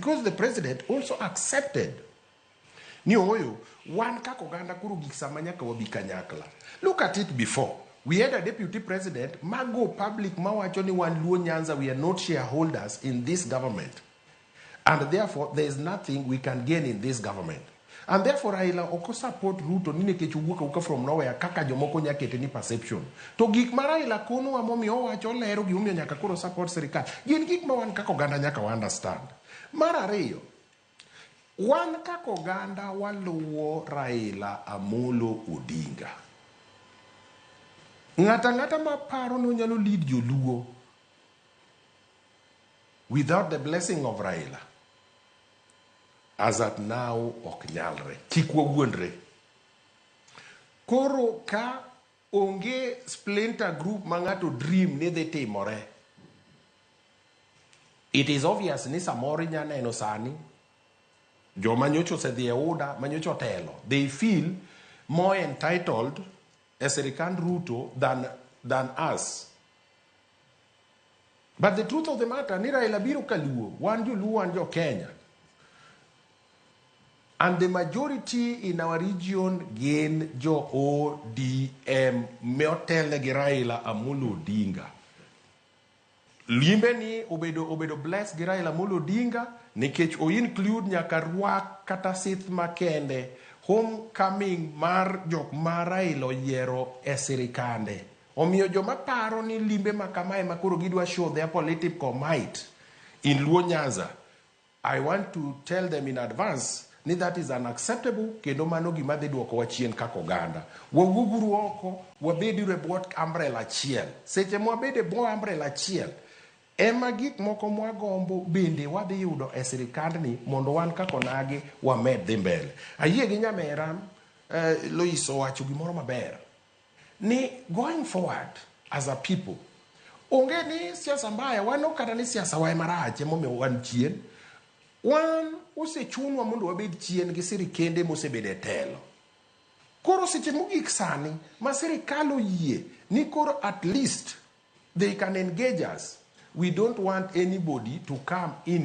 because the president also accepted. Ni oyo, wan kako ganda kuru giksamanya kawabi kanyakla. Look at it before. We had a deputy president, mago public mawachoni wan luo Nyanza, we are not shareholders in this government. And therefore, there is nothing we can gain in this government. And therefore, Raila oko support Ruto nine kechubuka uka from nowhere kaka jomoko nyakete ni perception. To gik ma Raila kono wa momi owacho lero gimio nyaka koro support serikal. Gin gik ma wan kako ganda nyaka wa understand. Mar ariyo, wan kako ganda waluo Raila Amolo Odinga. Ngata maparo no nyalo lead joluo without the blessing of Raila. As at now, ok nyalre. Kik wawuondre. Koro ka onge splinter group mangato dream ne dhi timore. It is obvious ni samori nyaneno sani. Joma nyocho se dhie uda, manyocho telo. They feel more entitled as Serikand Ruto than us. But the truth of the matter, ni Raila biro kaluo, wan jo luo, wan jo Kenya. And the majority in our region gain jo ODM meotel gi Raila Amolo Odinga. Limbe ni obedo bless gi Raila Amolo Odinga nikech o include nyaka rwak kata sith makende homecoming mar jok ma Raila oyiero e sirikande. Omiyo joma paro ni limbe makamae makoro gidwa show their political might in Luo Nyanza. I want to tell them in advance ni that is unacceptable, kendo mano gima dhi duoko wachien kako ganda. Wawuguru oko, wabediru e bwot umbrella achiel. Seche mwabede bwo umbrella achiel, ema gik moko mwagombo bende wadhi yudo e sirikandni mondo wan kako nagi wamed dhi mbele. Ayie gi nyamera Loiso wacho gimoro maber. Ni going forward as a people, onge ni siasa mbaya, wano kata ni siasa wae marache momiyo wan chien. Wan osechunwa mondo wabed chien gi sirikende mosebede telo. Koro seche mogik sani, ma sirikal oyie ni koro at least they can engage us. We don't want anybody to come in